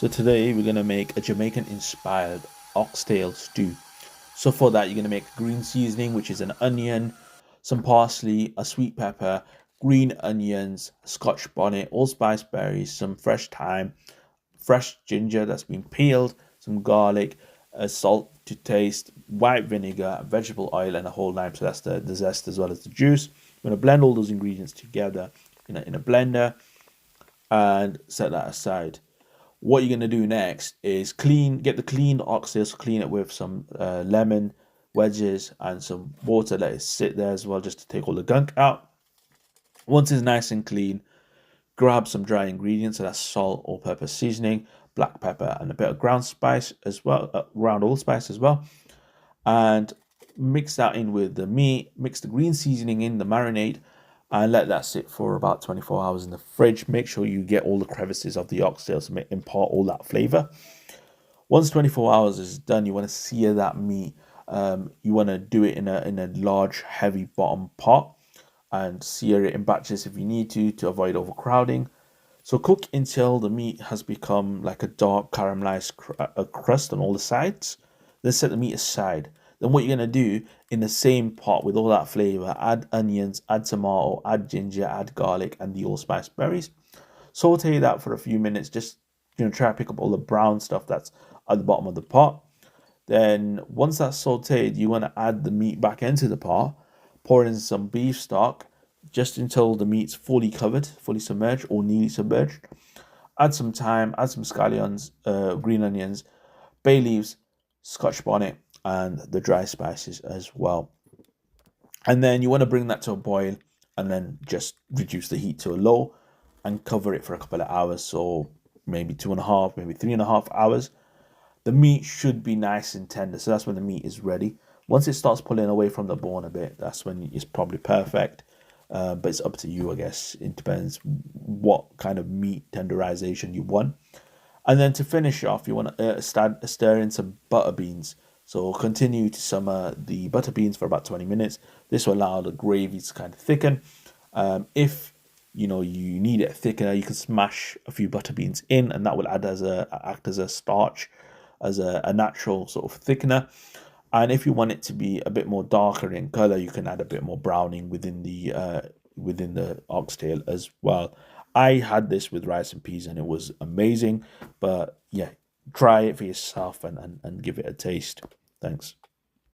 So today we're gonna make a Jamaican inspired oxtail stew. So for that you're gonna make a green seasoning, which is an onion, some parsley, a sweet pepper, green onions, scotch bonnet, allspice berries, some fresh thyme, fresh ginger that's been peeled, some garlic, salt to taste, white vinegar, vegetable oil, and a whole lime. So that's the zest as well as the juice. We're gonna blend all those ingredients together in a blender and set that aside. What you're going to do next is get the cleaned oxtail, so clean it with some lemon wedges and some water. Let it sit there as well just to take all the gunk out. Once it's nice and clean, grab some dry ingredients, so that's salt, all-purpose seasoning, black pepper, and a bit of ground spice as well, ground allspice as well, and mix that in with the meat. Mix the green seasoning in the marinade, and let that sit for about 24 hours in the fridge. Make sure you get all the crevices of the oxtail to impart all that flavor. Once 24 hours is done, you want to sear that meat. You want to do it in a large, heavy bottom pot and sear it in batches if you need to avoid overcrowding. So cook until the meat has become like a dark caramelized crust on all the sides. Then set the meat aside. Then what you're going to do in the same pot with all that flavor, add onions, add tomato, add ginger, add garlic, and the allspice berries. Saute that for a few minutes. Just try to pick up all the brown stuff that's at the bottom of the pot. Then once that's sauteed, you want to add the meat back into the pot. Pour in some beef stock just until the meat's fully covered, fully submerged or nearly submerged. Add some thyme, add some scallions, green onions, bay leaves, scotch bonnet, and the dry spices as well. And then you want to bring that to a boil and then just reduce the heat to a low and cover it for a couple of hours. So maybe 2.5, maybe 3.5 hours. The meat should be nice and tender. So that's when the meat is ready. Once it starts pulling away from the bone a bit, that's when it's probably perfect. But it's up to you, I guess. It depends what kind of meat tenderization you want. And then to finish off, you want to stir in some butter beans. So continue to simmer the butter beans for about 20 minutes. This will allow the gravy to kind of thicken. If you need it thickener, you can smash a few butter beans in, and that will act as a starch, as a natural sort of thickener. And if you want it to be a bit more darker in color, you can add a bit more browning within the oxtail as well. I had this with rice and peas and it was amazing. But yeah, try it for yourself and give it a taste. Thanks.